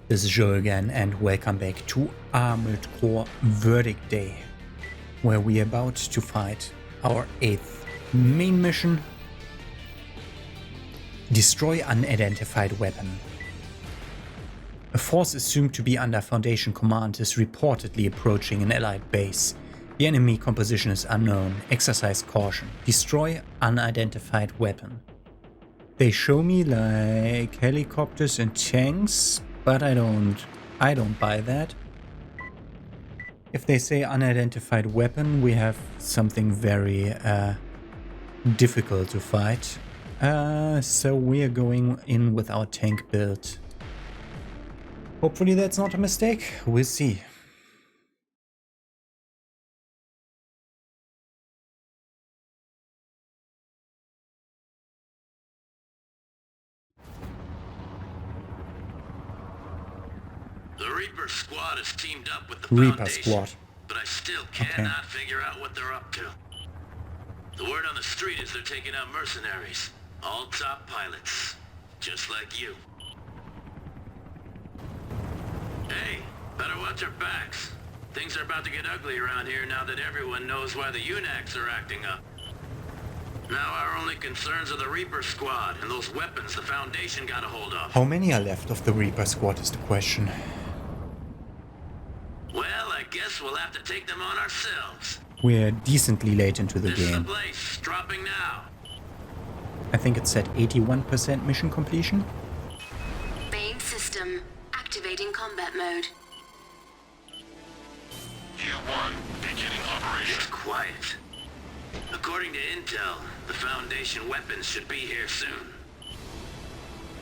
This is Joe again, and welcome back to Armored Core Verdict Day, where we are about to fight our 8th main mission. Destroy unidentified weapon. A force assumed to be under Foundation command is reportedly approaching an allied base. The enemy composition is unknown. Exercise caution. Destroy unidentified weapon. They show me like helicopters and tanks, but I don't buy that. If they say unidentified weapon, we have something very difficult to fight. So we are going in with our tank build. Hopefully that's not a mistake. We'll see. The Reaper squad is teamed up with the Reaper Foundation, squad. but I still cannot figure out what they're up to. The word on the street is they're taking out mercenaries, all top pilots, just like you. Hey, better watch our backs. Things are about to get ugly around here now that everyone knows why the UNACs are acting up. Now our only concerns are the Reaper squad and those weapons the Foundation got a hold of. How many are left of the Reaper squad is the question. Well, I guess we'll have to take them on ourselves. We're decently late into the This is the game. place, dropping now. I think it's at 81% mission completion. Main system activating combat mode. U-1, beginning operation. It's quiet. According to intel, the Foundation weapons should be here soon.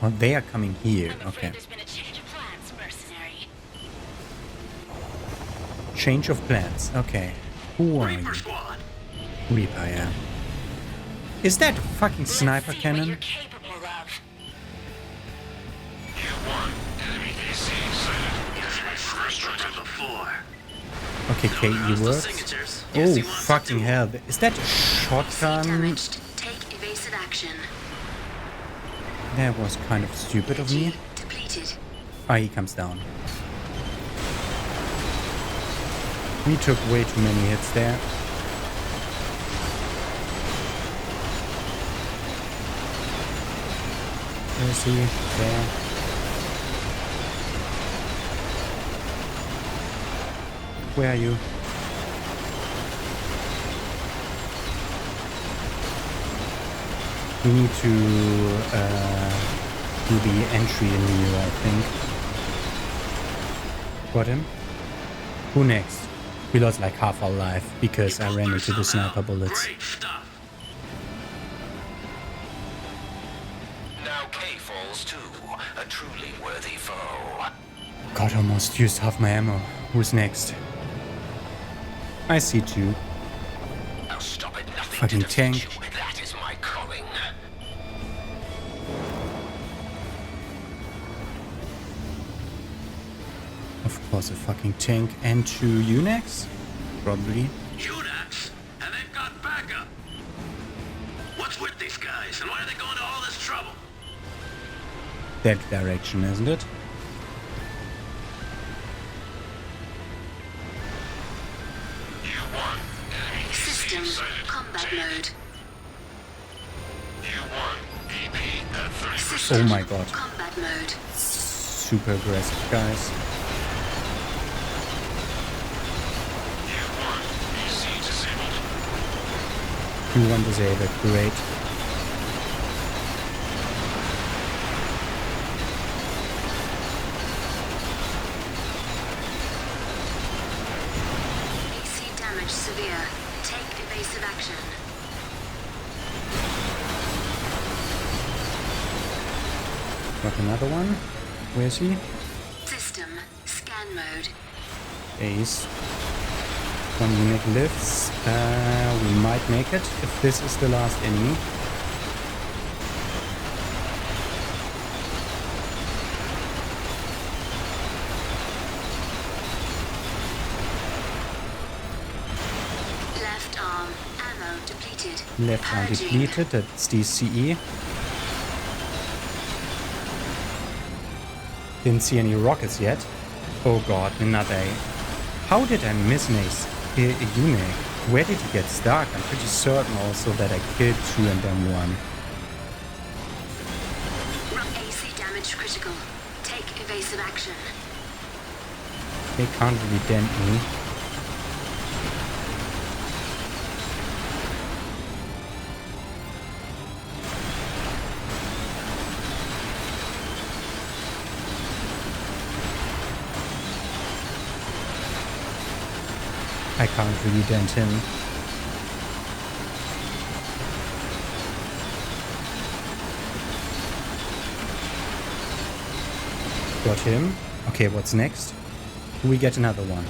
Oh, they are coming here. I'm Okay. afraid there's been a change of plans, mercenary. Change of plans. Okay. Who are you? Reaper squad. Reaper, yeah. Is that a fucking sniper Let's see what cannon? you're capable of. U-1, enemy AC sighted. Guess my first before. Okay, KE works. Oh, fucking hell. Is that a shotgun? Damaged. Take evasive action. That was kind of stupid of me. Depleted. Ah, he comes down. We took way too many hits there. Where is he? There. Where are you? We need to do the entry in here, I think. Got him. Who next? We lost like half our life because I ran into the sniper bullets. Great stuff. Now K falls too, a truly worthy foe. God, almost used half my ammo. Who's next? I see two. I'll stop at nothing Fucking to defeat tank. you. That is my calling. Of course, a fucking tank and two UNACs? Probably. UNACs? And they've got backup. What's with these guys, and why are they going to all this trouble? That direction, isn't it? U-1, enemy System AC sighted. combat Take. mode. U-1, EP at 30%. System Oh my god. combat mode. Super aggressive, guys. U-1, EC disabled. Q1 disabled, great. AC damage severe. Take evasive action. Got another one. Where is he? System scan mode. Ace. One unit lives. We might make it if this is the last enemy. Left arm ammo depleted. Left arm Purging. depleted. That's DCE. Didn't see any rockets yet. Oh god, another. How did I miss a UNAC? Where did he get stuck? I'm pretty certain also that I killed 2 and then 1. AC damage critical. Take evasive action. They can't really dent me. I can't really dent him. Got him. Okay, what's next? Do we get another one?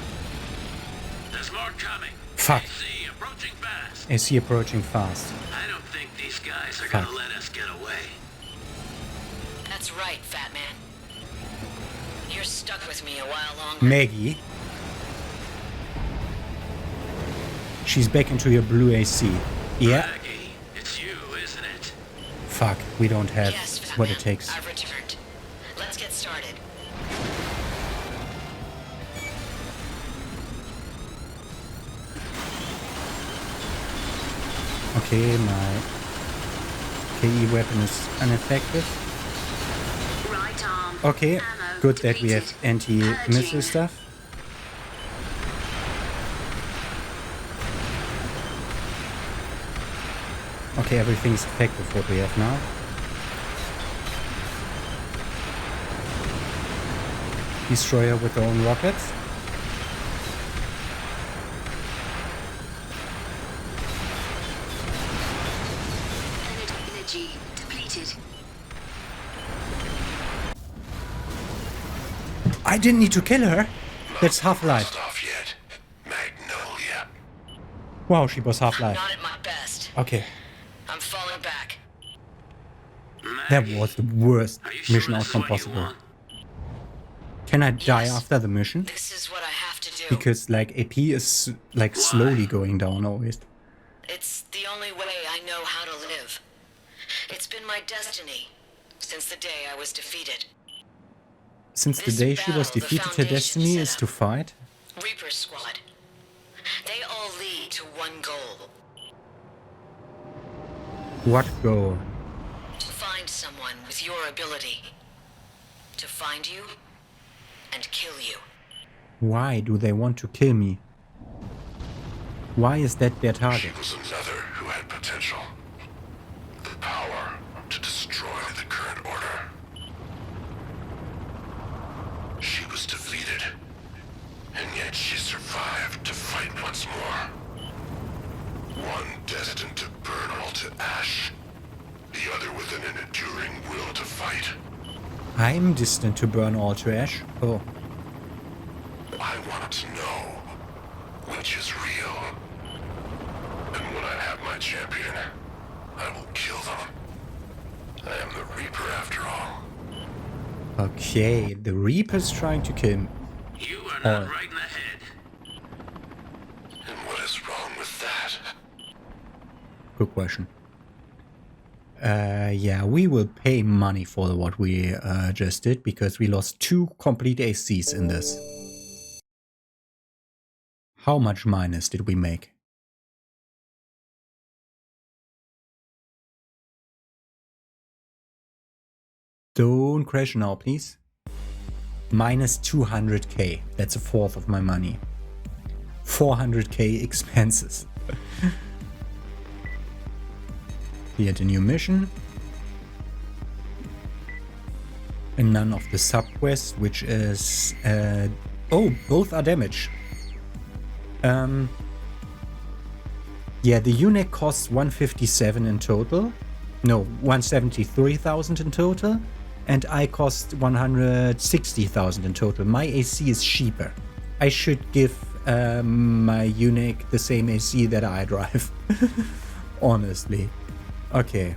There's more coming. Fuck. AC approaching fast. AC approaching fast. I don't think these guys are Fuck. gonna let us get away. That's right, fat man. You're stuck with me a while longer. Maggie. She's back into your blue AC. Yeah. Maggie, it's you, isn't it? Fuck, we don't have Yes, fat what man. it takes. I've returned. Let's get started. Okay, my KE weapon is ineffective. Right arm. Okay, Ammo good that we have depleted. anti-missile Purging. stuff. Okay, everything's effective what we have now. Destroyer with their own rockets. Energy depleted. I didn't need to kill her. That's half-life. Off yet. Magnolia. Wow, she was I'm half-life. not at my best. Okay, I'm falling back. that Maggie, was the worst are you sure mission this is outcome what you possible. want? Can I die Yes. after the mission? This is what I have to do. Because like AP is like slowly going down always. It's the only way I know how to live. It's been my destiny since the day I was defeated. Since the This day she was battle, the defeated, her Foundation destiny set is up. to fight. Reaper Squad. They all lead to one goal. What goal? To find someone with your ability. To find you and kill you. Why do they want to kill me? Why is that their She target? was another who had potential. The power to destroy the current order. She was defeated, and yet she survived to fight once more. One destined to burn all to ash, the other with an enduring will to fight. I'm destined to burn all to ash. Oh, I want to know which is real. And when I have my champion, I will kill them. I am the Reaper after all. okay. The Reaper's trying to kill me. You are not Oh. right in the head. And what is wrong with that? Good question. Yeah, we will pay money for what we just did because we lost 2 complete ACs in this. How much minus did we make? Don't crash now, please. Minus 200k. That's a fourth of my money. 400k expenses. We had a new mission. And none of the sub-quests, which is... oh, both are damaged. Yeah, the UNAC costs 157 in total. No, 173,000 in total. And I cost 160,000 in total. My AC is cheaper. I should give my UNAC the same AC that I drive. Honestly. Okay.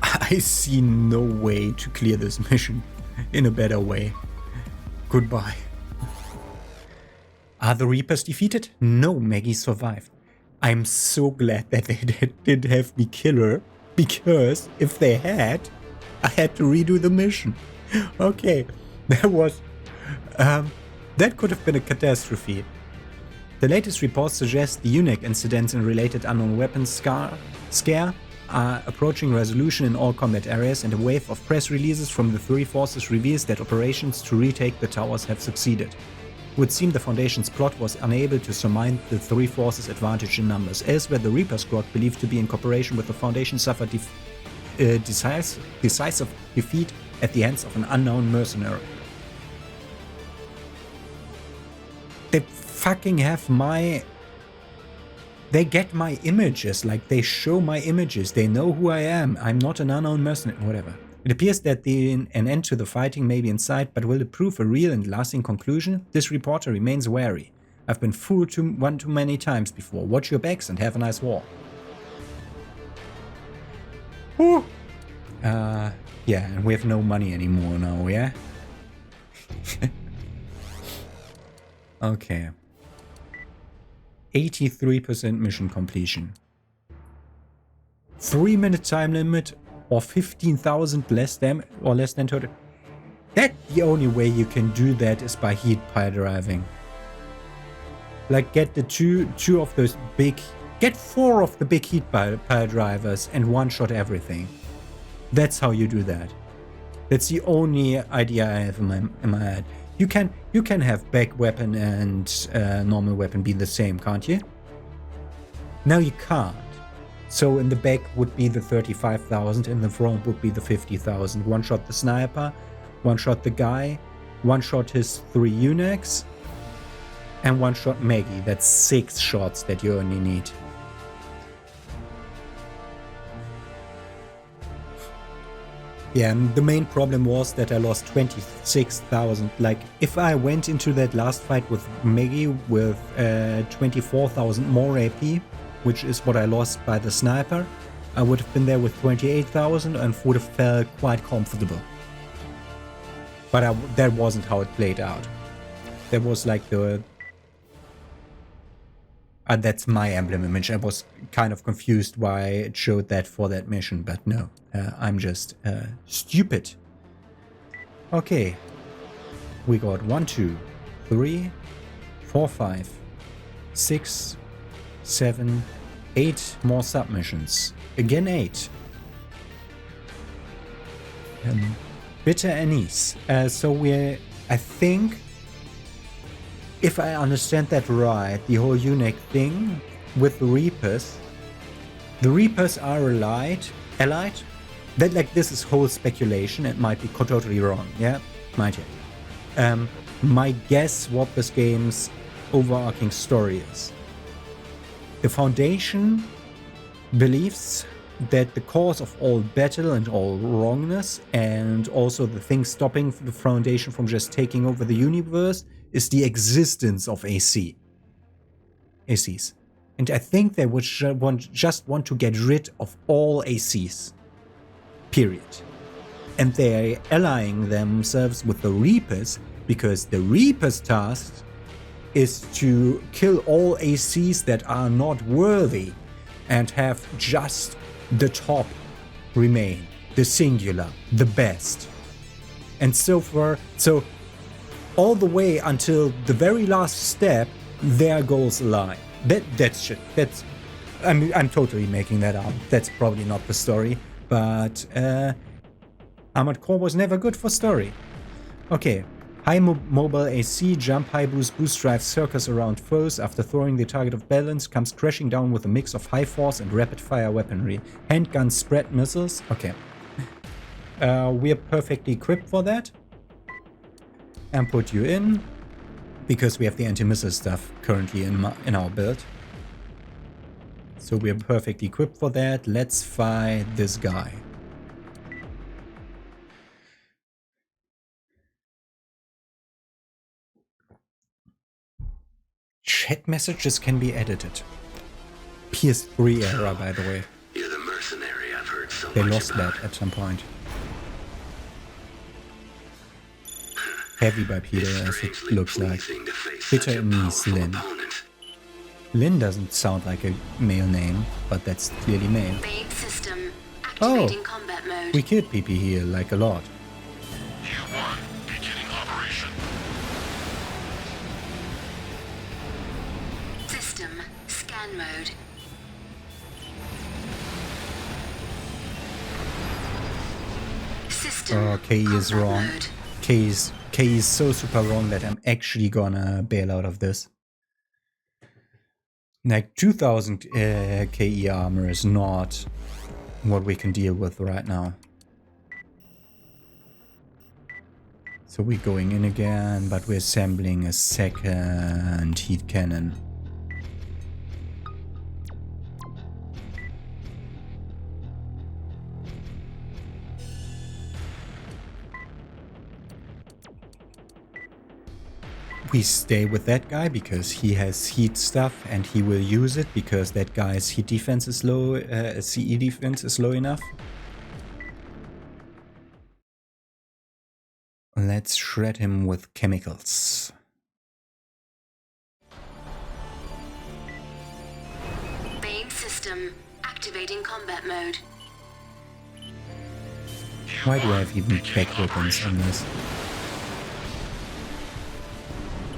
I see no way to clear this mission in a better way. Goodbye. Are the Reapers defeated? No, Maggie survived. I'm so glad that they didn't have me kill her Because if they had, I had to redo the mission. Okay, that could have been a catastrophe. The latest reports suggest the UNAC incidents and related unknown weapons scare are approaching resolution in all combat areas, and a wave of press releases from the three forces reveals that operations to retake the towers have succeeded. It would seem the Foundation's plot was unable to surmount the three forces' advantage in numbers. Elsewhere, the Reaper squad, believed to be in cooperation with the Foundation, suffered decisive defeat at the hands of an unknown mercenary. They fucking have my... They get my images, like they show my images, they know who I am, I'm not an unknown mercenary, whatever. It appears that an end to the fighting may be in sight, but will it prove a real and lasting conclusion? This reporter remains wary. I've been fooled one too many times before. Watch your backs and have a nice war. Whew. Yeah, and we have no money anymore now, yeah? Okay. 83% mission completion. 3-minute time limit or 15,000 less than total. That the only way you can do that is by heat pile driving. Like get the two of those big, get 4 of the big heat pile drivers and one-shot everything. That's how you do that. That's the only idea I have in my head. You can have back weapon and normal weapon be the same, can't you? No, you can't. So in the back would be the 35,000, in the front would be the 50,000. One shot the sniper, one shot the guy, one shot his 3 UNACs, and one shot Maggie. That's 6 shots that you only need. Yeah, and the main problem was that I lost 26,000. Like, if I went into that last fight with Maggie with 24,000 more AP, which is what I lost by the sniper, I would have been there with 28,000 and would have felt quite comfortable. But that wasn't how it played out. That was like the... that's my emblem image. I was kind of confused why it showed that for that mission, but no, I'm just stupid. Okay, we got 1, 2, 3, 4, 5, 6, 7, 8 more submissions. Again 8. Bitter anise. So we're, I think, if I understand that right, the whole UNAC thing with the Reapers are allied? That, like, this is whole speculation, it might be totally wrong, yeah? Might be. My guess what this game's overarching story is. The Foundation believes that the cause of all battle and all wrongness, and also the thing stopping the Foundation from just taking over the universe, is the existence of ACs. And I think they would just want to get rid of all ACs. Period. And they're allying themselves with the Reapers because the Reapers' task is to kill all ACs that are not worthy and have just the top remain, the singular, the best. And so all the way until the very last step, their goals align. That's I'm totally making that up. That's probably not the story, but Armored Core was never good for story. Okay, high mobile AC, jump, high boost drive circus around foes. After throwing the target off balance, comes crashing down with a mix of high force and rapid fire weaponry. Handgun spread missiles. Okay, we are perfectly equipped for that. And put you in, because we have the anti-missile stuff currently in our build. So we are perfectly equipped for that. Let's fight this guy. Chat messages can be edited. PS3 era, by the way. You're the mercenary I've heard so They much lost about. that at some point. Heavy by Peter, as it looks like. Bitter anise, Lynn. Lynn doesn't sound like a male name, but that's clearly male. Bait system Activating combat mode. We killed PP here, like a lot. U1, beginning operation. System scan mode. System KE is combat wrong. mode. KE is so super wrong that I'm actually gonna bail out of this. Like 2000 KE armor is not what we can deal with right now. So we're going in again, but we're assembling a second heat cannon. We stay with that guy because he has heat stuff and he will use it because that guy's heat defense is low, CE defense is low enough. Let's shred him with chemicals. Main system activating combat mode. Why do I have even back weapons on this?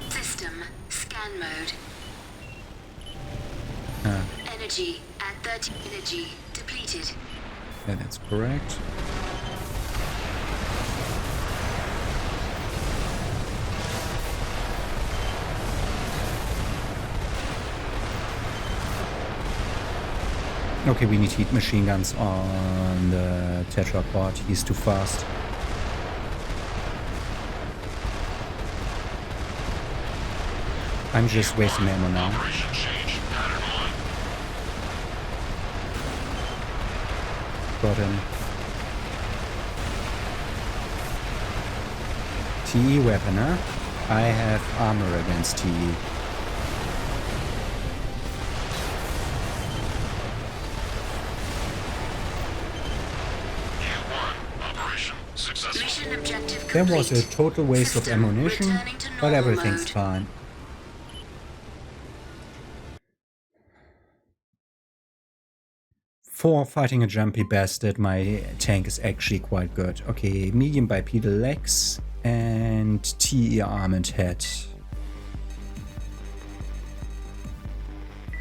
System scan mode. Ah, Energy at 30. Energy depleted. yeah, that's correct. Okay, we need heat machine guns on the tetrapod. He's too fast. I'm just wasting ammo now. Operation change. Pattern 1. Got him. TE weapon, huh? I have armor against TE. Mission objective There complete. was a total waste of System ammunition, returning to but normal everything's mode. fine. For fighting a jumpy bastard, my tank is actually quite good. Okay, medium bipedal legs and TE armored head.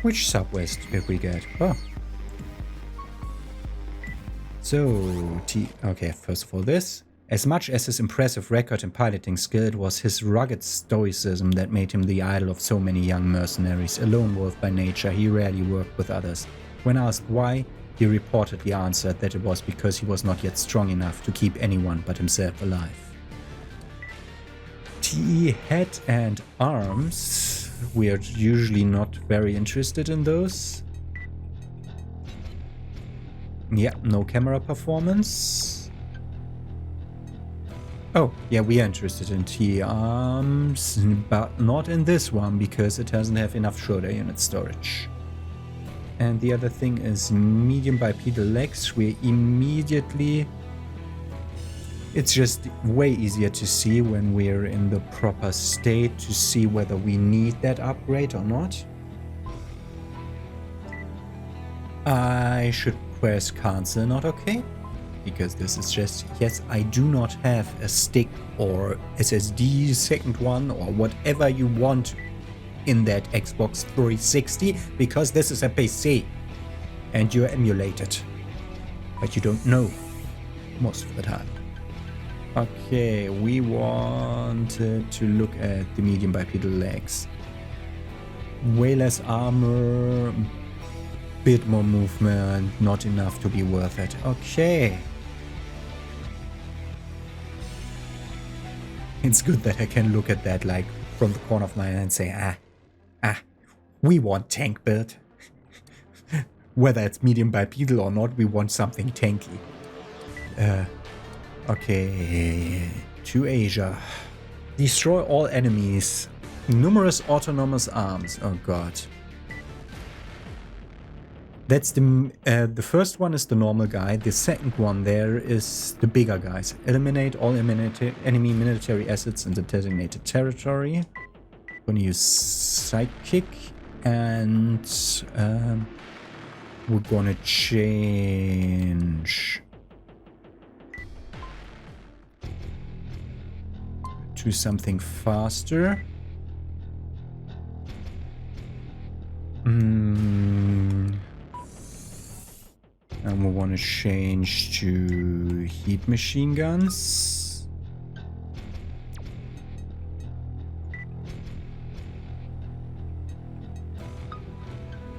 Which subways did we get? Oh. So, okay, first of all this. As much as his impressive record in piloting skill, it was his rugged stoicism that made him the idol of so many young mercenaries. A lone wolf by nature, he rarely worked with others. When asked why, he reportedly answered that it was because he was not yet strong enough to keep anyone but himself alive. TE head and arms. We are usually not very interested in those. Yeah, no camera performance. Oh, yeah, we are interested in TE arms, but not in this one because it doesn't have enough shoulder unit storage. And the other thing is medium bipedal legs. We're immediately... It's just way easier to see when we're in the proper state to see whether we need that upgrade or not. I should press cancel not okay, because this is just, yes, I do not have a stick or SSD second one or whatever you want in that Xbox 360, because this is a PC and you're emulated, but you don't know most of the time. Okay, we wanted to look at the medium bipedal legs. Way less armor, bit more movement, not enough to be worth it. Okay. It's good that I can look at that like from the corner of my eye and say, we want tank build. Whether it's medium bipedal or not, we want something tanky. Okay, to Asia. Destroy all enemies. Numerous autonomous arms. Oh god. That's the first one is the normal guy. The second one there is the bigger guys. Eliminate all enemy military assets in the designated territory. I'm gonna use Sidekick and we're gonna change to something faster. And we want to change to heat machine guns.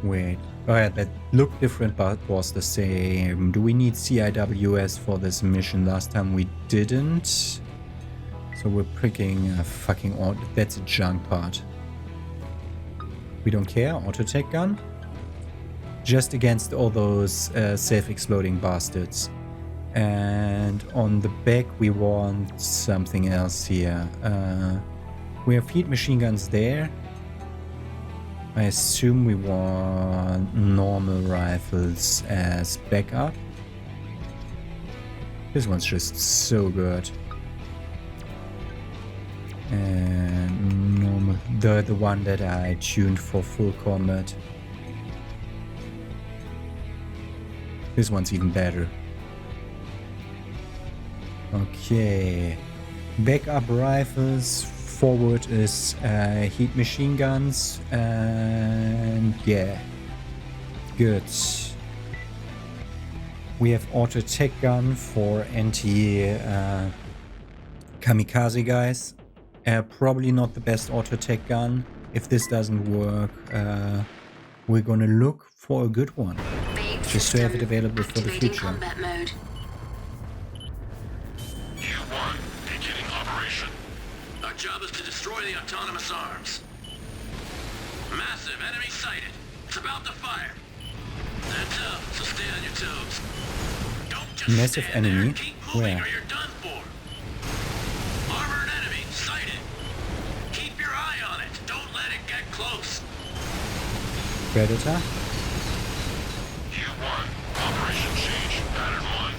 Wait. Oh yeah, that looked different but was the same. Do we need CIWS for this mission? Last time we didn't. So we're picking a fucking auto. That's a junk part. We don't care. Auto tech gun. Just against all those self-exploding bastards. And on the back we want something else here. We have heat machine guns there. I assume we want normal rifles as backup. This one's just so good. And normal, the one that I tuned for full combat. This one's even better. Okay. Backup rifles. Forward is heat machine guns. And yeah. Good. We have auto tech gun for anti kamikaze guys. Probably not the best auto tech gun. If this doesn't work, we're gonna look for a good one. Just to have it available for the future. Combat mode. U1, beginning operation. Our job is to destroy the autonomous arms. Massive enemy sighted. It's about to fire. That's up, so stay on your toes. Don't just Massive stand there. enemy? Keep moving Where? or you're done for. Armored enemy sighted. Keep your eye on it. Don't let it get close. Predator. U1, operation change, pattern 1.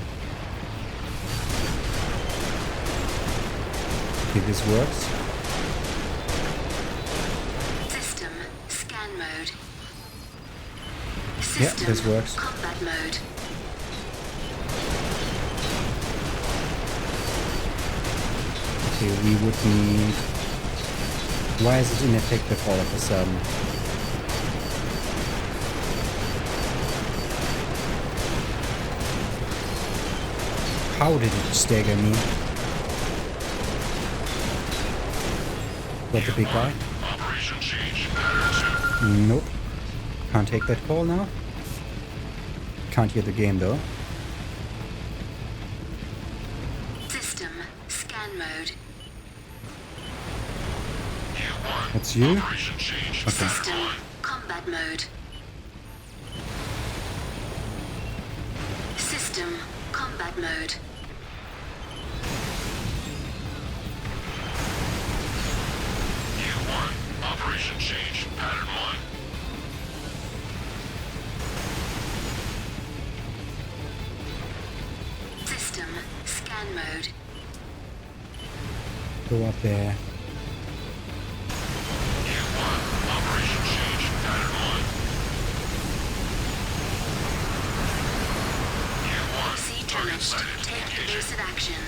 Okay, this works. System scan mode. Yeah, System this works. combat mode. Okay, we would need... Why is it ineffective all of a sudden? How did it stagger me? Got the big guy? Operation change, pattern 2. Nope. Can't take that call now. Can't hear the game though. System scan mode. U1, That's you? operation change, Okay. pattern System 1. combat mode. System combat mode. U1, operation change, pattern 1. System scan mode. Go up there. U1, operation change, pattern 1. U1, See target damaged. sighted, Take engaging. evasive action.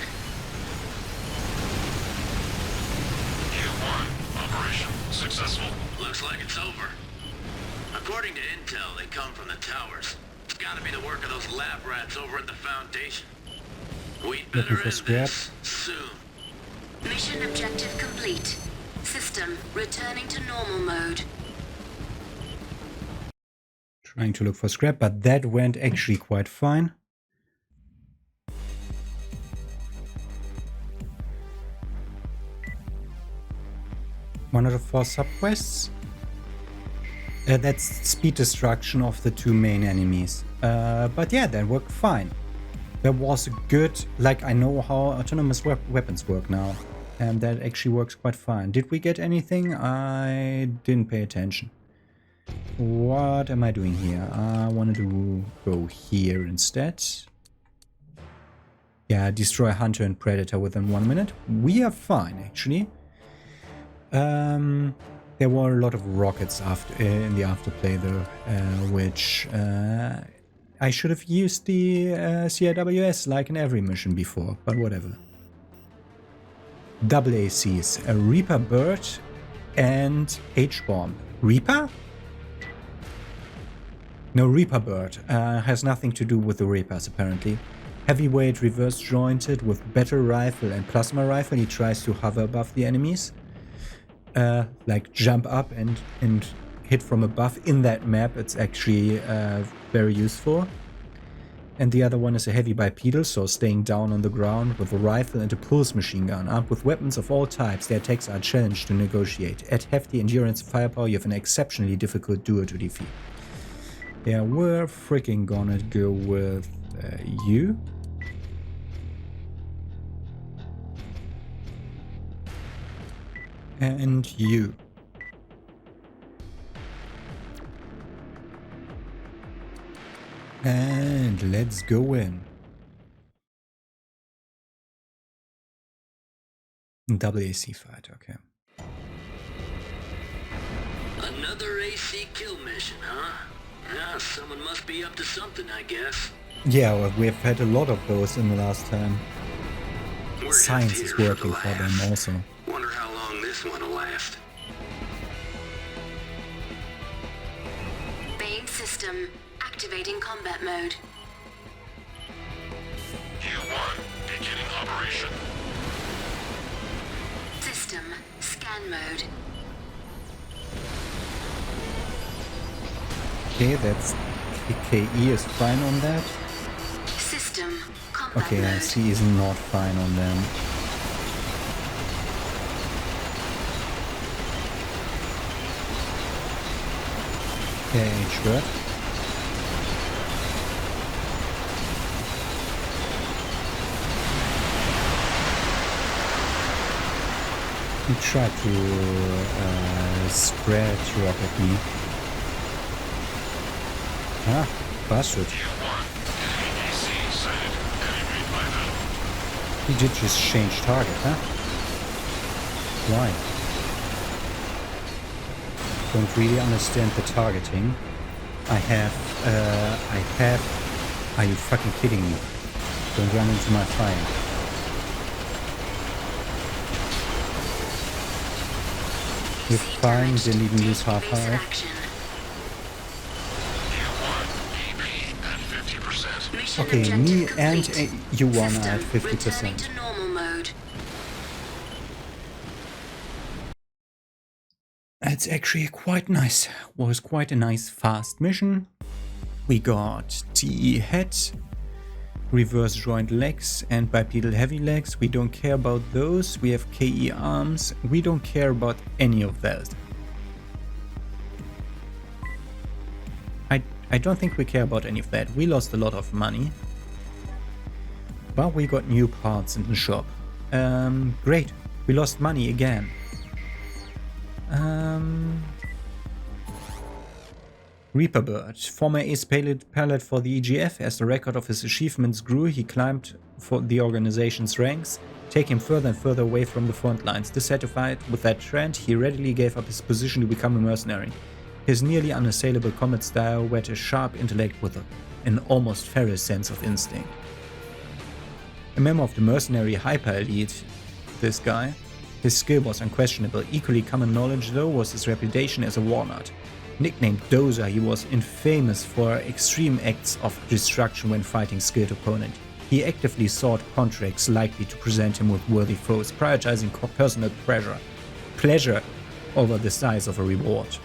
U1, operation successful. Looks like it's over. According to intel, they come from the towers. It's gotta be the work of those lab rats over at the Foundation. We'd better Looking for end scrap. this soon. Mission objective complete. System returning to normal mode. Trying to look for scrap, but that went actually quite fine. One out of 4 subquests. That's speed destruction of the 2 main enemies. But yeah, that worked fine. There was a good, like I know how autonomous weapons work now. And that actually works quite fine. Did we get anything? I didn't pay attention. What am I doing here? I wanted to go here instead. Yeah, destroy Hunter and Predator within 1 minute. We are fine, actually. There were a lot of rockets after in the afterplay though, which I should have used the CIWS like in every mission before, but whatever. Double ACs, a Reaper Bird and H-Bomb. Reaper? No, Reaper Bird. Has nothing to do with the Reapers, apparently. Heavyweight, reverse jointed with battle rifle and plasma rifle. He tries to hover above the enemies. Like jump up and hit from above. In that map, it's actually very useful. And the other one is a heavy bipedal, so staying down on the ground with a rifle and a pulse machine gun. Armed with weapons of all types, their attacks are a challenge to negotiate. At hefty endurance and firepower, you have an exceptionally difficult duo to defeat. Yeah, we're freaking gonna go with you. And you. And let's go in. Double AC fight, okay. Another AC kill mission, huh? Yeah, someone must be up to something, I guess. Yeah, well, we've had a lot of those in the last time. We're Science just is here working the for them laughs. also. Wonder how long this one'll last. Main system activating combat mode. U1, beginning operation. System scan mode. Okay, that's KE is fine on that. System combat Okay, mode. C is not fine on them. Okay, H-Word. He tried to spread Rocket League. Ah, bastard. AC sighted. Heavyweight by now. He did just change target, huh? Why? Don't really understand the targeting. I have... Are you fucking kidding me? Don't run into my fire. You're fine, didn't even use half health. Action. U1, EP at 50%. Mission Okay, objective me and complete. you wanna System at returning 50%. to normal mode. It's actually quite nice. Was quite a nice fast mission. We got TE head, reverse joint legs and bipedal heavy legs. We don't care about those. We have KE arms. We don't care about any of those. I don't think we care about any of that. We lost a lot of money. But we got new parts in the shop. Great. We lost money again. Reaper Bird, former ace pilot for the EGF. As the record of his achievements grew, he climbed for the organization's ranks, taking him further and further away from the front lines. Dissatisfied with that trend, he readily gave up his position to become a mercenary. His nearly unassailable combat style whet a sharp intellect with an almost feral sense of instinct. A member of the mercenary hyper elite, this guy. His skill was unquestionable. Equally common knowledge, though, was his reputation as a warlord. Nicknamed Dozer, he was infamous for extreme acts of destruction when fighting skilled opponents. He actively sought contracts likely to present him with worthy foes, prioritizing personal pleasure over the size of a reward.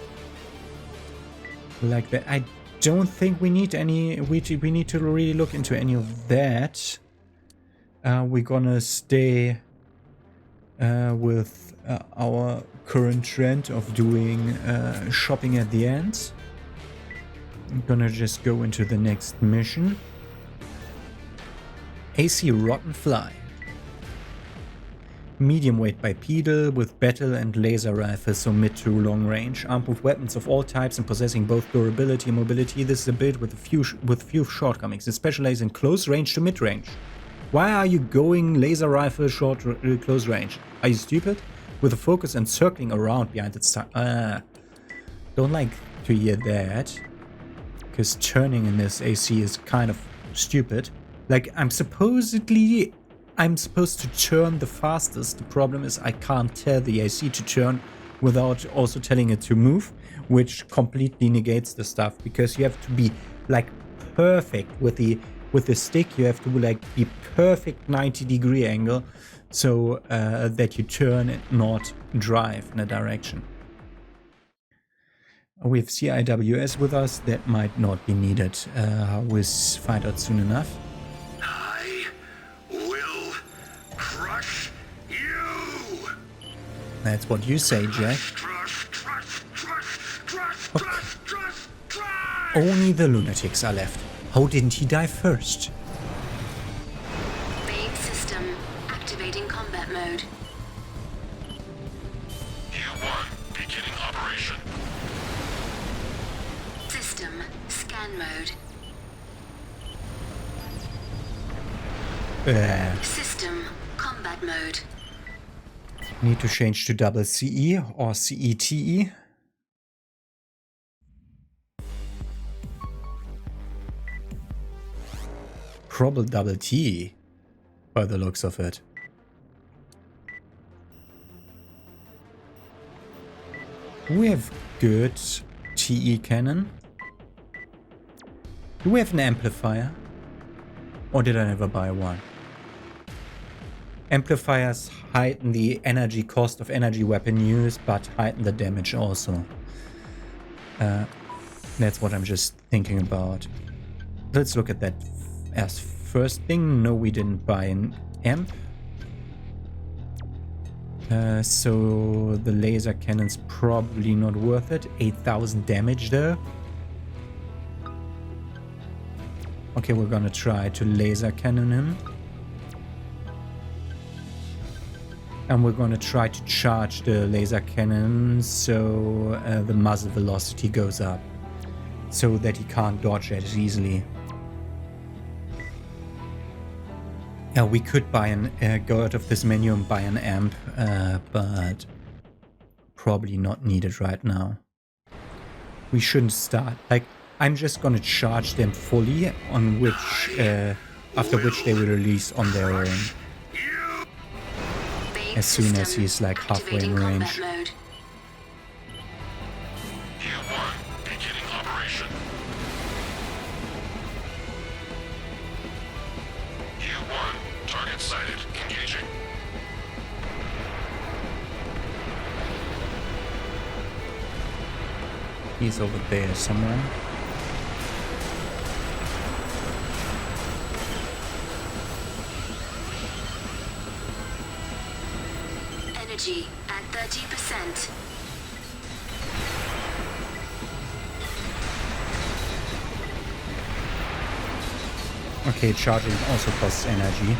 Like that, I don't think we need any. We need to really look into any of that. We're gonna stay with our current trend of doing shopping at the end. I'm gonna just go into the next mission. AC Rotten Fly. Medium weight bipedal with battle and laser rifles, so mid to long range. Armed with weapons of all types and possessing both durability and mobility, this is a build with few shortcomings. It specializes in close range to mid range. Why are you going laser rifle close range? Are you stupid? With a focus and circling around behind its don't like to hear that. because turning in this AC is kind of stupid. Like, I'm supposed to turn the fastest. The problem is I can't tell the AC to turn without also telling it to move, which completely negates the stuff, because you have to be like perfect with the stick. You have to like be perfect 90-degree angle so that you turn and not drive in a direction. We have CIWS with us. That might not be needed. We'll find out soon enough. I will crush you! That's what you say, Jack. Only the lunatics are left. How didn't he die first? Main system activating combat mode. U1, beginning operation. System scan mode. System combat mode. Need to change to double CE or CETE. Probably double T by the looks of it. We have good TE cannon. Do we have an amplifier? Or did I never buy one? Amplifiers heighten the energy cost of energy weapon use, but heighten the damage also. That's what I'm just thinking about. Let's look at that as first thing. No, we didn't buy an amp. So the laser cannon's probably not worth it. 8,000 damage though. Okay, we're gonna try to laser cannon him. And we're gonna try to charge the laser cannon so the muzzle velocity goes up, so that he can't dodge as easily. We could buy go out of this menu and buy an amp, but probably not needed right now. We shouldn't start. Like, I'm just gonna charge them fully, on which, after which they will release on their own. As soon as he's like halfway in range. U1, beginning operation. U1, target sighted, engaging. He's over there somewhere. Energy at 30%. Okay, charging also costs energy.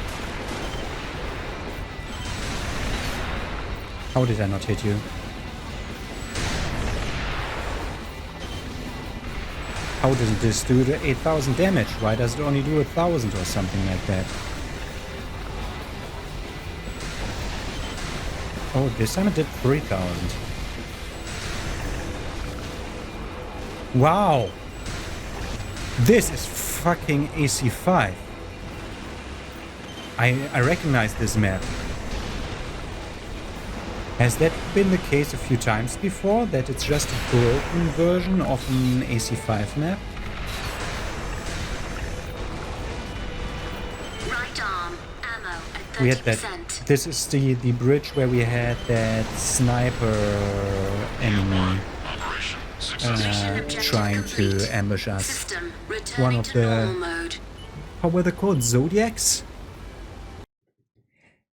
How did I not hit you? How does this do the 8,000 damage? Why does it only do 1,000 or something like that? Oh, this time it did 3,000. Wow! This is fucking AC5. I recognize this map. Has that been the case a few times before? That it's just a broken version of an AC5 map? Right arm, ammo at 30%. We had that. This is the bridge where we had that sniper enemy trying to ambush us. System One returning of to normal mode. how were they called? Zodiacs?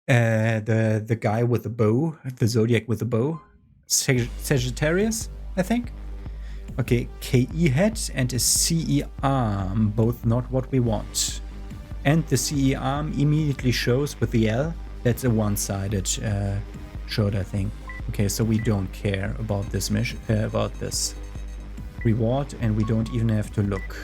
The guy with the bow, the Zodiac with the bow, Sagittarius, I think. Okay, KE head and a CE arm, both not what we want. And the CE arm immediately shows with the L. That's a one-sided shot, I think. Okay, so we don't care about this mission, about this reward, and we don't even have to look.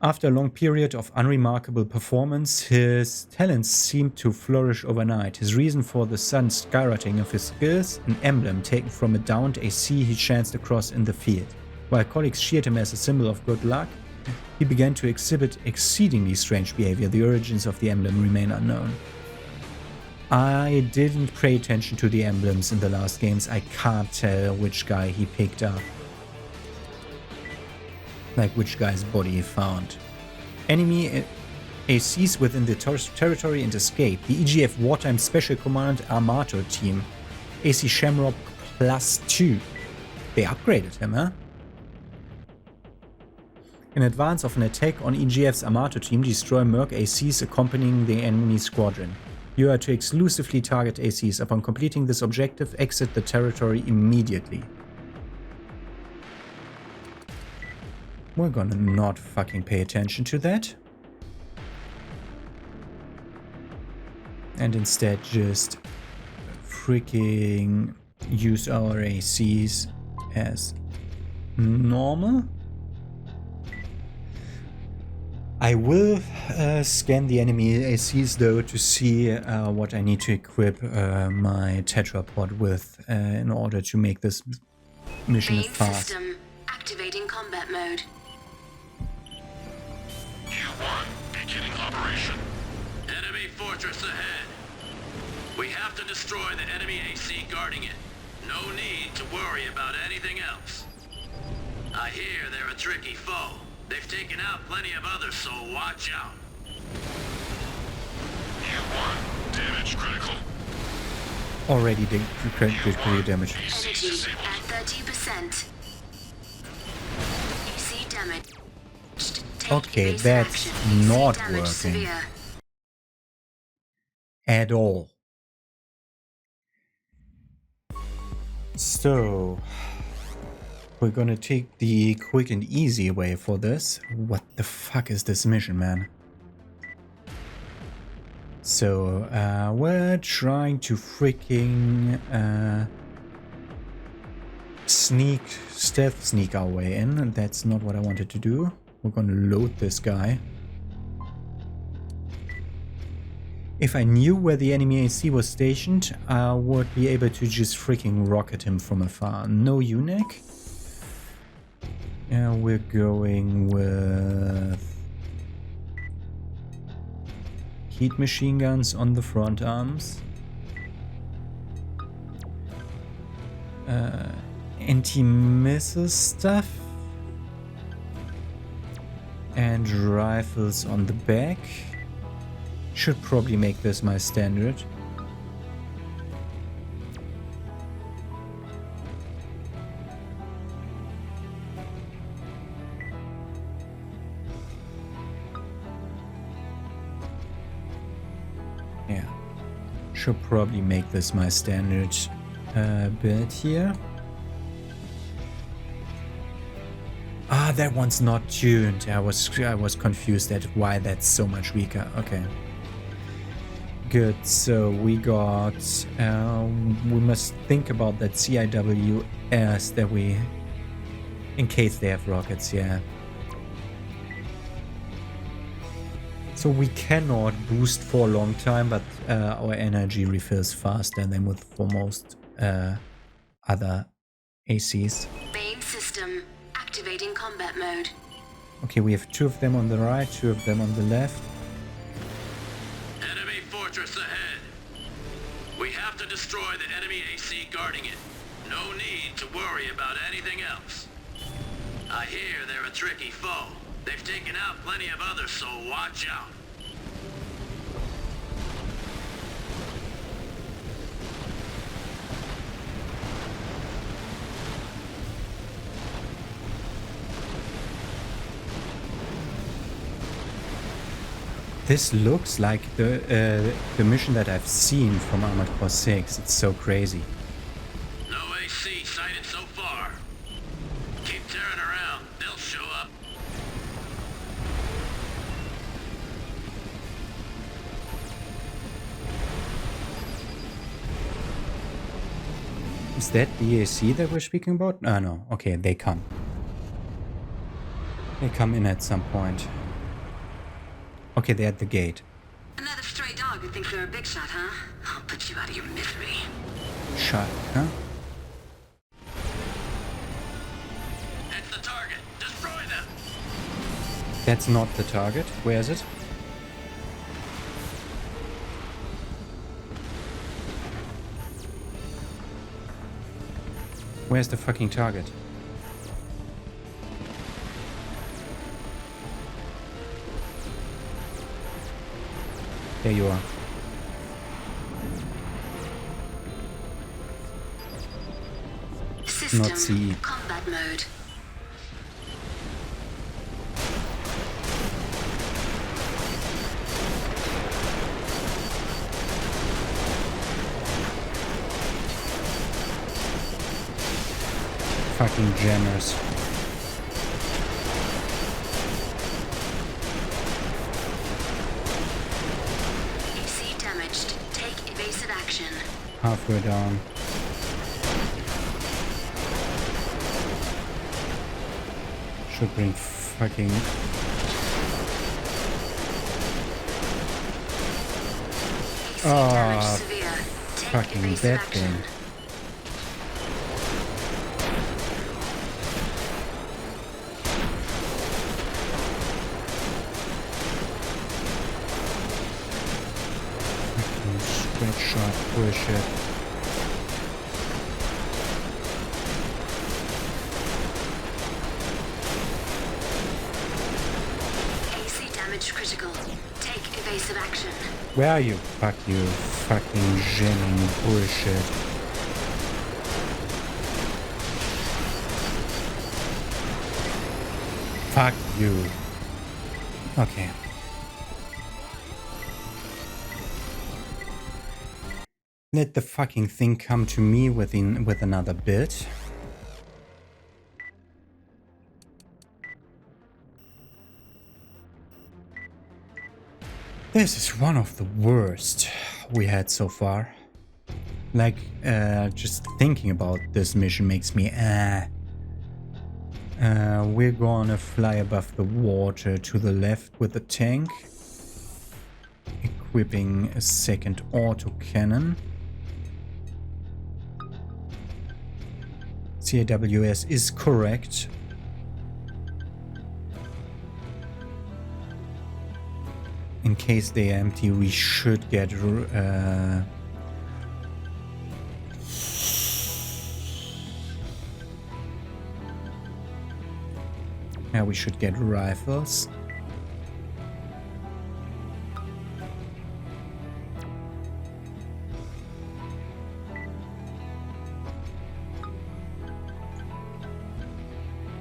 After a long period of unremarkable performance, his talents seemed to flourish overnight. His reason for the sudden skyrocketing of his skills, an emblem taken from a downed AC he chanced across in the field. While colleagues cheered him as a symbol of good luck, he began to exhibit exceedingly strange behavior. The origins of the emblem remain unknown. I didn't pay attention to the emblems in the last games. I can't tell which guy he picked up. Like which guy's body he found. Enemy ACs within the territory and escape. The EGF Wartime Special Command Armato team. AC Shamrock +2. They upgraded him, huh? In advance of an attack on EGF's Armato team, destroy Merc ACs accompanying the enemy squadron. You are to exclusively target ACs. Upon completing this objective, exit the territory immediately. We're gonna not fucking pay attention to that. And instead just freaking use our ACs as normal. I will scan the enemy ACs though to see what I need to equip my tetrapod with in order to make this mission Main fast. system activating combat mode. U1, beginning operation. Enemy fortress ahead. We have to destroy the enemy AC guarding it. No need to worry about anything else. I hear they're a tricky foe. They've taken out plenty of others, so watch out. U1, damage critical. Already did critical damage. Energy at 30%. AC damage. Take Okay, evasive that's action. AC not damage working. severe. At all. So we're gonna take the quick and easy way for this. What the fuck is this mission, man? So we're trying to freaking stealth sneak our way in, and that's not what I wanted to do. We're gonna load this guy. If I knew where the enemy AC was stationed, I would be able to just freaking rocket him from afar. No UNAC. We're going with heat machine guns on the front arms. Anti-missile stuff. And rifles on the back. Should probably make this my standard. Yeah. Should probably make this my standard build here. Ah, that one's not tuned. I was confused at why that's so much weaker. Okay. Good, so we got, we must think about that CIWS that we, in case they have rockets, yeah. So we cannot boost for a long time, but our energy refills faster than with for most other ACs. Main system activating combat mode. Okay, we have 2 of them on the right, 2 of them on the left. Enemy fortress ahead. We have to destroy the enemy AC guarding it. No need to worry about anything else. I hear they're a tricky foe. They've taken out plenty of others, so watch out. This looks like the mission that I've seen from Armored Core 6. It's so crazy. No AC sighted so far. Keep tearing around. They'll show up. Is that the AC that we're speaking about? Ah, no. Okay, they come. They come in at some point. Okay, they're at the gate. Another stray dog who thinks they're a big shot, huh? I'll put you out of your misery. Shot, huh? It's the That's not the target. Where is it? Where's the fucking target? There you are. System Not CE. combat mode. Fucking jammers. AC damaged. Take evasive action. Halfway down. Should bring fucking... AC damage severe. Take fucking evasive that action. thing. Fucking straight shot bullshit. AC damage critical. Take evasive action. Where are you? Fuck you. Fucking jamming bullshit. Fuck you. Okay. Let the fucking thing come to me with another bit. This is one of the worst we had so far. Like, just thinking about this mission makes me we're gonna fly above the water to the left with the tank. Equipping a second autocannon. CAWS is correct. In case they are empty, we should get we should get rifles.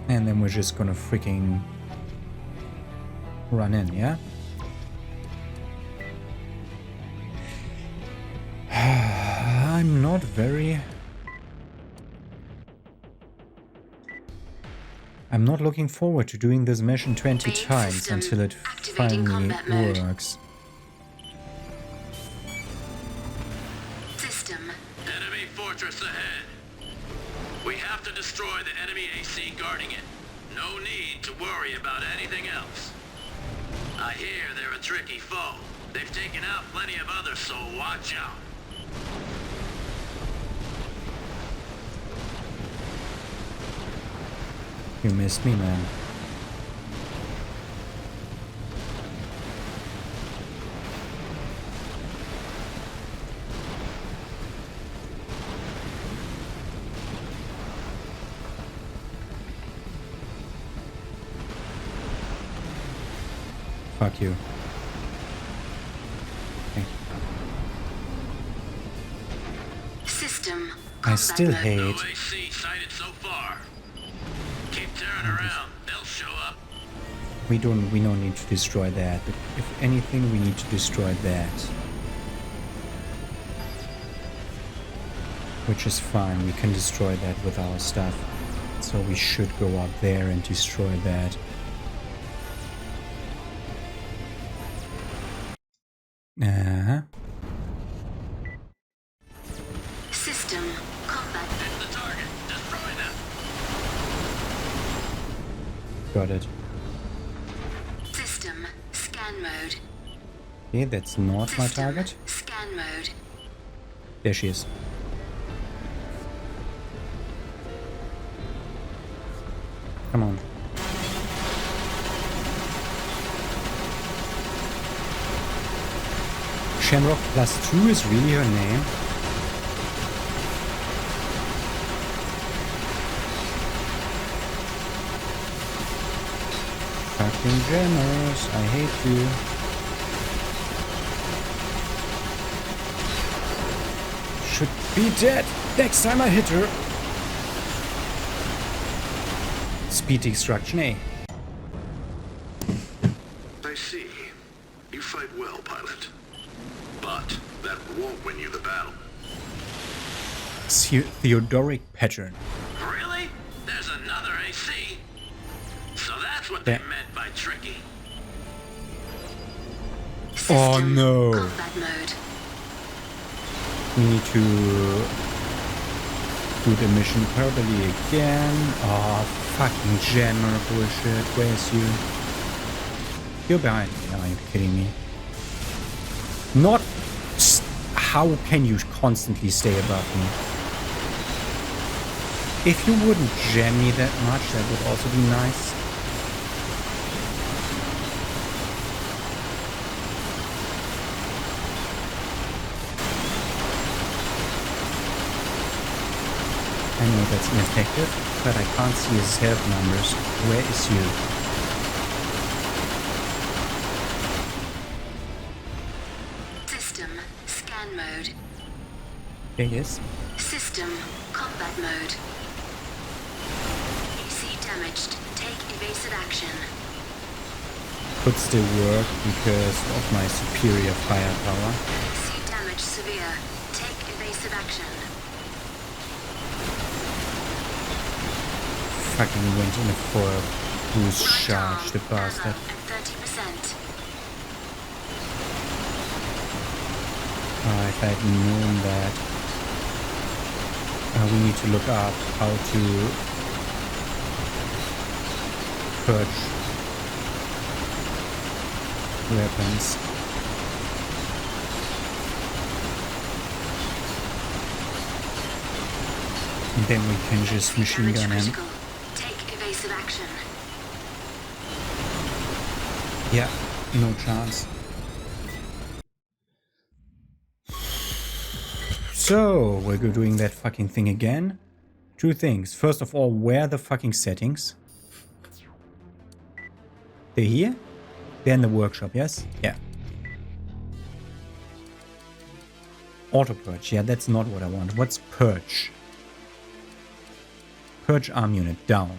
And then we're just gonna freaking run in, yeah? I'm not very... I'm not looking forward to doing this mission 20 Main times system until it activating finally combat mode. works. System. Enemy fortress ahead. We have to destroy the enemy AC guarding it. No need to worry about anything else. I hear they're a tricky foe. They've taken out plenty of others, so watch out. You missed me, man. Fuck you. Thank you. System. I combat still mode. hate... No AC sighted so far. Keep tearing around. They'll show up. We don't need to destroy that. But if anything, we need to destroy that. Which is fine. We can destroy that with our stuff. So we should go up there and destroy that. System. Combat. Hit the target. Destroy them. Got it. System. Scan mode. Okay, that's not my System. target. Scan mode. There she is. Come on. Shamrock +2 is really her name? Fucking generous, I hate you. Should be dead next time I hit her. Speed destruction A. I see. You fight well, pilot. But that won't win you the battle. Theodoric pattern. Really? There's another AC? So that's what Yeah. they meant by tricky. Oh System no. combat mode. We need to do the mission properly again. Oh, fucking jammer bullshit. Where's you? You're behind me. Are you kidding me? Not... How can you constantly stay above me? If you wouldn't jam me that much, that would also be nice. I know that's ineffective, but I can't see his health numbers. Where is you? System scan mode. There he is. System combat mode. AC damaged. Take evasive action. Could still work because of my superior firepower. AC damage severe. Take evasive action. Fucking went in for a boost Right charge, the arm, bastard. ammo at 30%. If I had known that. We need to look up how to purge weapons. And then we can just machine Damage gun him. critical. Take evasive action. Yeah, no chance. So, we're doing that fucking thing again. Two things. First of all, where are the fucking settings? They're here? They're in the workshop, yes? Yeah. Auto purge. Yeah, that's not what I want. What's purge? Purge arm unit. Down.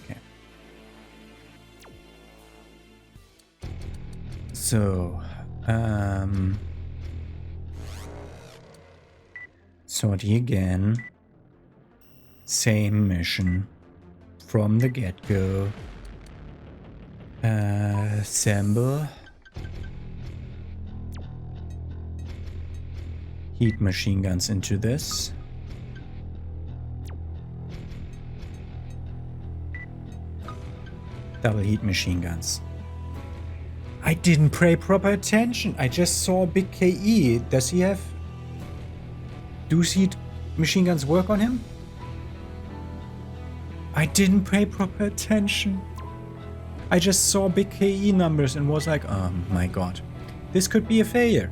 Okay. So, sortie again. Same mission from the get-go. Assemble. Heat machine guns into this. Double heat machine guns. I didn't pay proper attention. I just saw a big KE. Does he have... Do heat machine guns work on him? I didn't pay proper attention. I just saw big KE numbers and was like, oh my god. This could be a failure.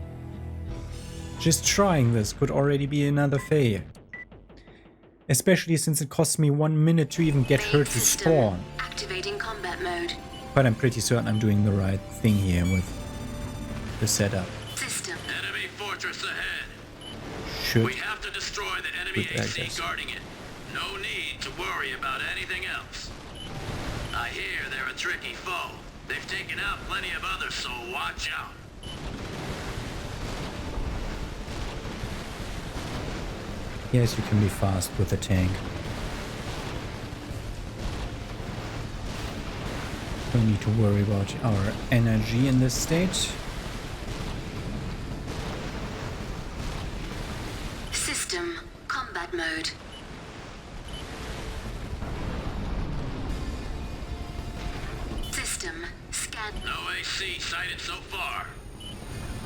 Just trying this could already be another failure. Especially since it cost me 1 minute to even get her to spawn. Activating combat mode. But I'm pretty certain I'm doing the right thing here with the setup. System. Enemy fortress ahead. Should. We have to destroy the enemy Good, I AC guess. guarding it. No need to worry about anything else. I hear they're a tricky foe. They've taken out plenty of others, so watch out. Yes, you can be fast with a tank. Don't need to worry about our energy in this state. System combat mode. System scan. No AC sighted so far.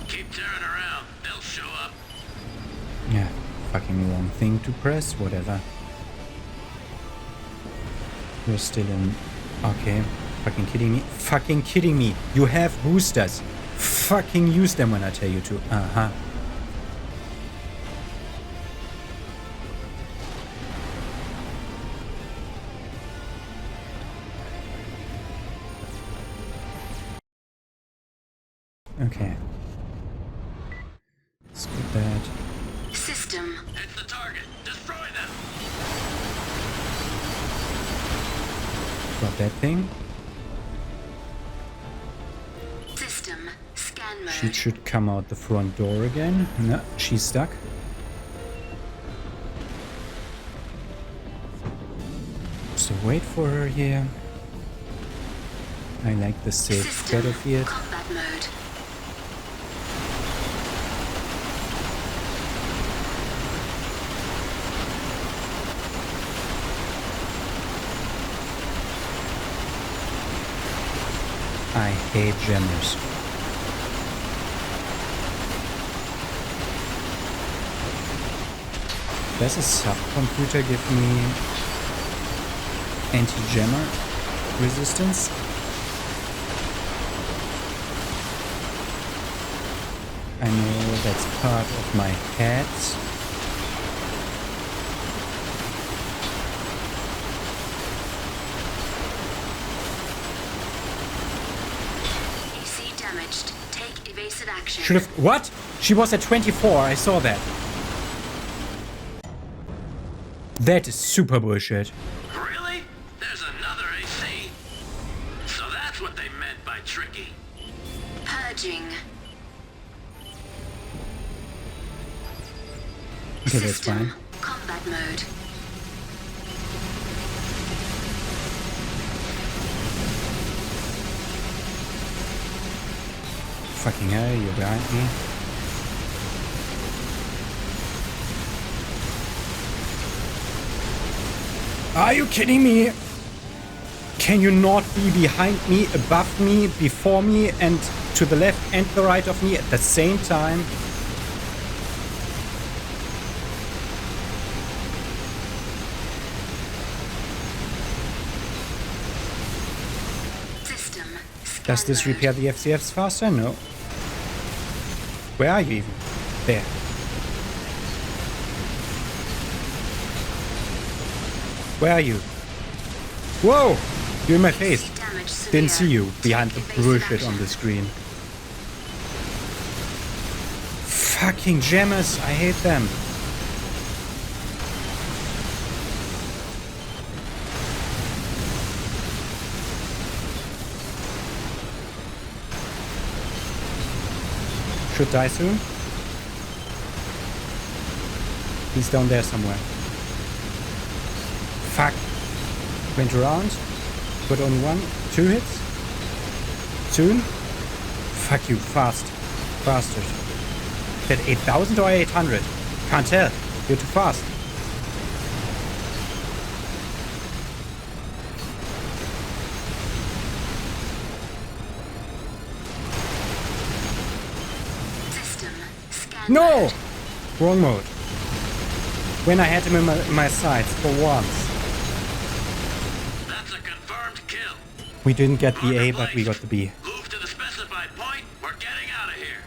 Keep tearing around. They'll show up. Yeah, fucking wrong thing to press, whatever. We're still in... Okay, fucking kidding me. Fucking kidding me. You have boosters. fucking use them when I tell you to. Uh-huh. Okay. Let's get that. System. Hit the target. Destroy them. Drop that thing. System. Scan mode. She should come out the front door again. No, she's stuck. So wait for her here. I like the safe System. battlefield. Combat mode. I hate jammers. Does a subcomputer give me anti-jammer resistance? I know that's part of my head. AC damaged. Take evasive action. Should have. What? She was at 24. I saw that. That is super bullshit. Really? There's another AC. So that's what they meant by tricky. Purging. Okay, that's System. fine. Combat mode. Fucking hell, you're behind me. Are you kidding me? Can you not be behind me, above me, before me, and to the left and the right of me at the same time? System. Scan Does this mode. repair the FCFs faster? No. Where are you even? There. Where are you? Whoa! You're in my face. AC damage severe. Didn't see you behind the Take evasive bullshit action. on the screen. Fucking jammers, I hate them. Should die soon. He's down there somewhere. Fuck. Went around. Got only 1, 2 hits. Soon. Fuck you, fast. Bastard. That 8,000 or 800? Can't tell. You're too fast. System. Scan No! mode. Wrong mode. When I had him in my sights for once. That's a confirmed kill. We didn't get the A, Marker but we got placed. the B. Move to the specified point. We're getting out of here.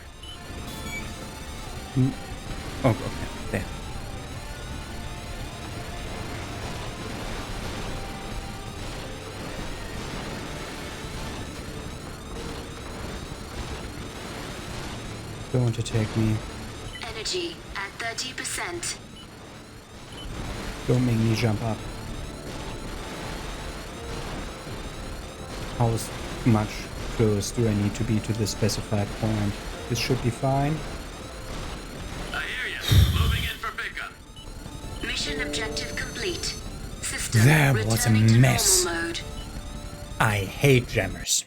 Oh, okay. There. Don't want to take me. Energy at 30%. Don't make me jump up. How much close do I need to be to the specified point? This should be fine. I hear you. Moving in for pickup. Mission objective complete. System. There was a returning to mess. normal mode. I hate jammers.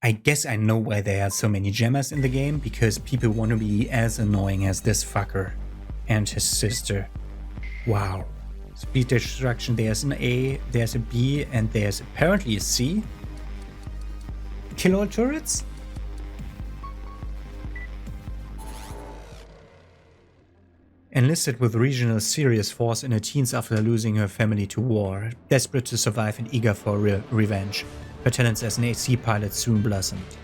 I guess I know why there are so many jammers in the game, because people want to be as annoying as this fucker and his sister. Wow. Speed destruction, there's an A, there's a B, and there's apparently a C. Kill all turrets? Enlisted with regional serious force in her teens after losing her family to war, desperate to survive and eager for revenge. Her talents as an AC pilot soon blossomed.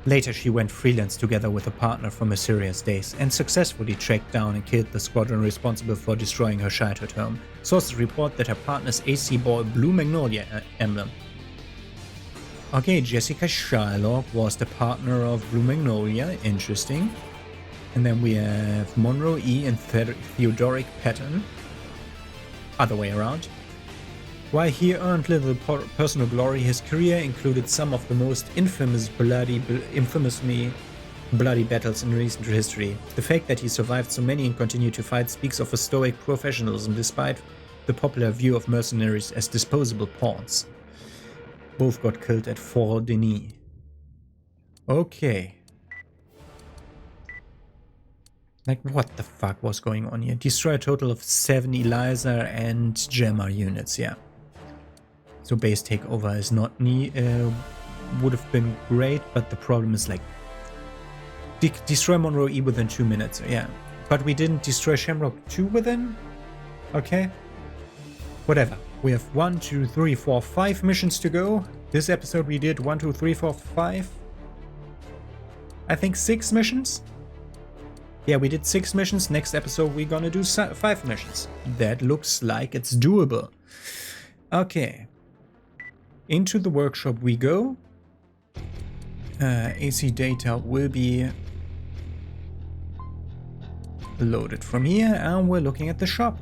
Later she went freelance together with a partner from her serious days and successfully tracked down and killed the squadron responsible for destroying her childhood home. Sources report that her partner's AC bore a blue magnolia emblem. Okay, Jessica Shylock was the partner of Blue Magnolia, interesting. And then we have Monroe E and Theodoric Patton. Other way around. While he earned little personal glory, his career included some of the most infamously bloody battles in recent history. The fact that he survived so many and continued to fight speaks of a stoic professionalism despite the popular view of mercenaries as disposable pawns. Both got killed at Fort Denis. Okay. Like, what the fuck was going on here? Destroy a total of 7 Eliza and Gemma units, yeah. So base takeover is not would have been great, but the problem is like destroy Monroe E within 2 minutes, yeah. But we didn't destroy Shamrock 2 within? Okay. Whatever. We have 1, 2, 3, 4, 5 missions to go. This episode we did 1, 2, 3, 4, 5. I think 6 missions? Yeah, we did 6 missions. Next episode we're gonna do 5 missions. That looks like it's doable. Okay. Into the workshop we go. AC data will be loaded from here, and we're looking at the shop.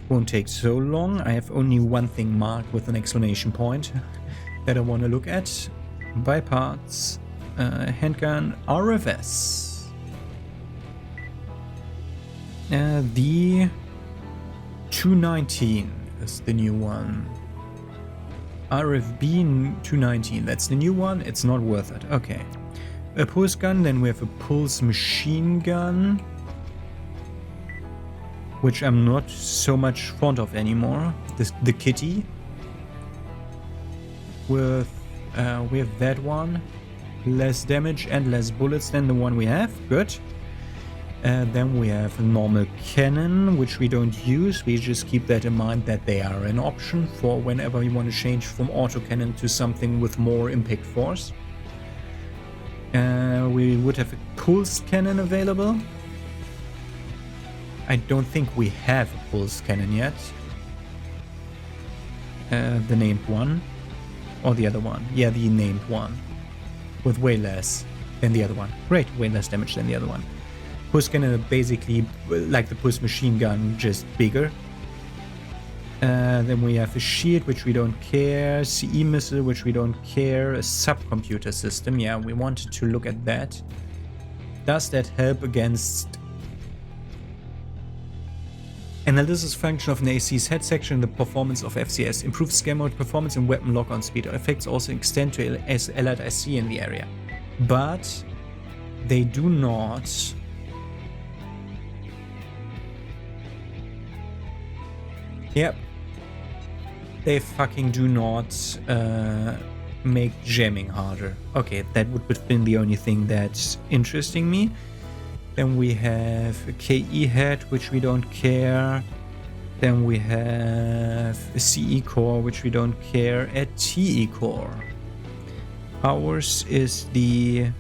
Won't take so long. I have only one thing marked with an exclamation point that I want to look at. Buy parts. Handgun RFS. The 219 is the new one. RFB 219, that's the new one. It's not worth it. Okay. A pulse gun, then we have a pulse machine gun, which I'm not so much fond of anymore. The kitty. With we have that one. Less damage and less bullets than the one we have. Good. Then we have a normal cannon, which we don't use. We just keep that in mind that they are an option for whenever we want to change from autocannon to something with more impact force. We would have a pulse cannon available. I don't think we have a pulse cannon yet. The named one. Or the other one. Yeah, the named one. With way less than the other one. Great, way less damage than the other one. Pulse cannon is basically like the pulse machine gun, just bigger. Then we have a shield, which we don't care. CE missile, which we don't care. A subcomputer system, yeah, we wanted to look at that. Does that help against analysis function of an AC's head section? The performance of FCS improves scan mode performance and weapon lock-on speed. Effects also extend to allied IC in the area, but they do not. Yep. They fucking do not make jamming harder. Okay, that would have been the only thing that's interesting me. Then we have a KE head, which we don't care. Then we have a CE core, which we don't care. A TE core. Ours is the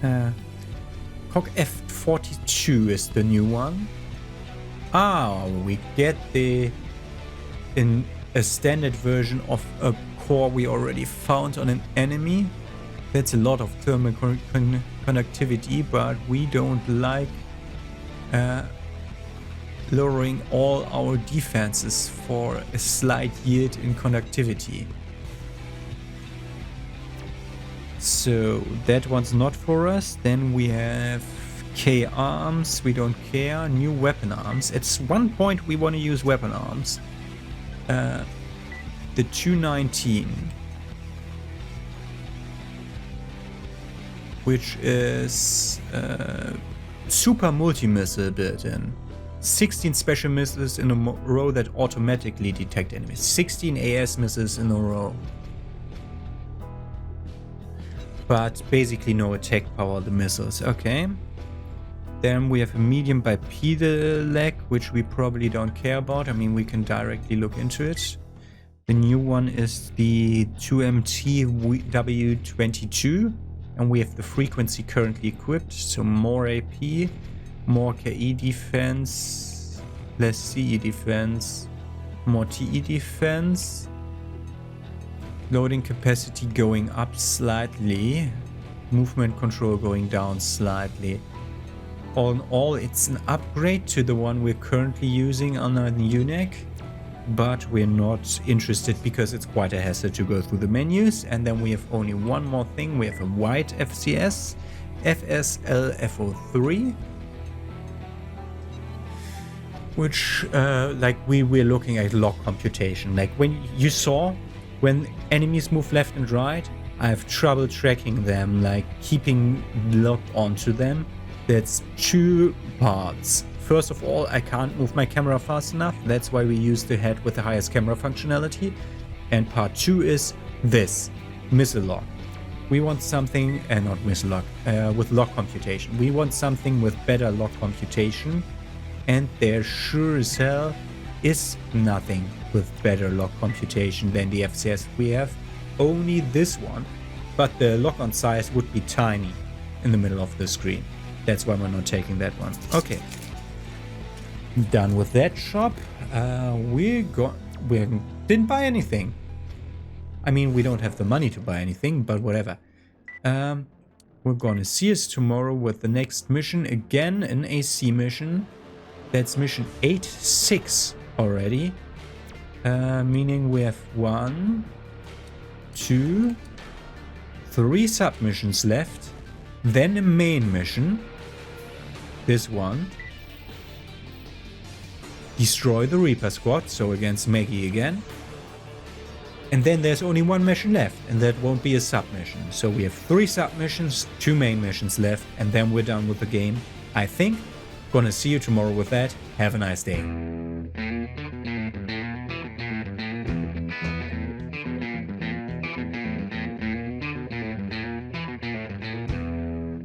COG F42 is the new one. Ah, we get in a standard version of a core we already found on an enemy. That's a lot of thermal conductivity, but we don't like lowering all our defenses for a slight yield in conductivity. So that one's not for us. Then we have K arms, we don't care. New weapon arms. At one point we want to use weapon arms. The 219, which is super multi-missile built in. 16 special missiles in a row that automatically detect enemies. 16 AS missiles in a row. But basically no attack power, the missiles. Okay. Then we have a medium bipedal leg, which we probably don't care about. I mean, we can directly look into it. The new one is the 2MTW22, and we have the frequency currently equipped, so more AP, more KE defense, less CE defense, more TE defense, loading capacity going up slightly, movement control going down slightly. All in all, it's an upgrade to the one we're currently using on the UNAC, but we're not interested because it's quite a hassle to go through the menus. And then we have only one more thing. We have a white FCS, FSLFO3, which like we were looking at log computation. Like when you saw when enemies move left and right, I have trouble tracking them, like keeping locked onto them. That's two parts. First of all, I can't move my camera fast enough. That's why we use the head with the highest camera functionality. And part two is this, missile lock. We want something, not missile lock, with lock computation. We want something with better lock computation. And there sure as hell is nothing with better lock computation than the FCS we have. Only this one, but the lock-on size would be tiny in the middle of the screen. That's why we're not taking that one. Okay. Done with that shop. We didn't buy anything. I mean, we don't have the money to buy anything, but whatever. We're gonna see us tomorrow with the next mission. Again, an AC mission. That's mission 8-6 already. Meaning we have 1, 2, 3 submissions left. Then a main mission. This one. Destroy the Reaper squad, so against Maggie again. And then there's only one mission left, and that won't be a submission. So we have 3 submissions, 2 main missions left, and then we're done with the game. I think. Gonna see you tomorrow with that. Have a nice day.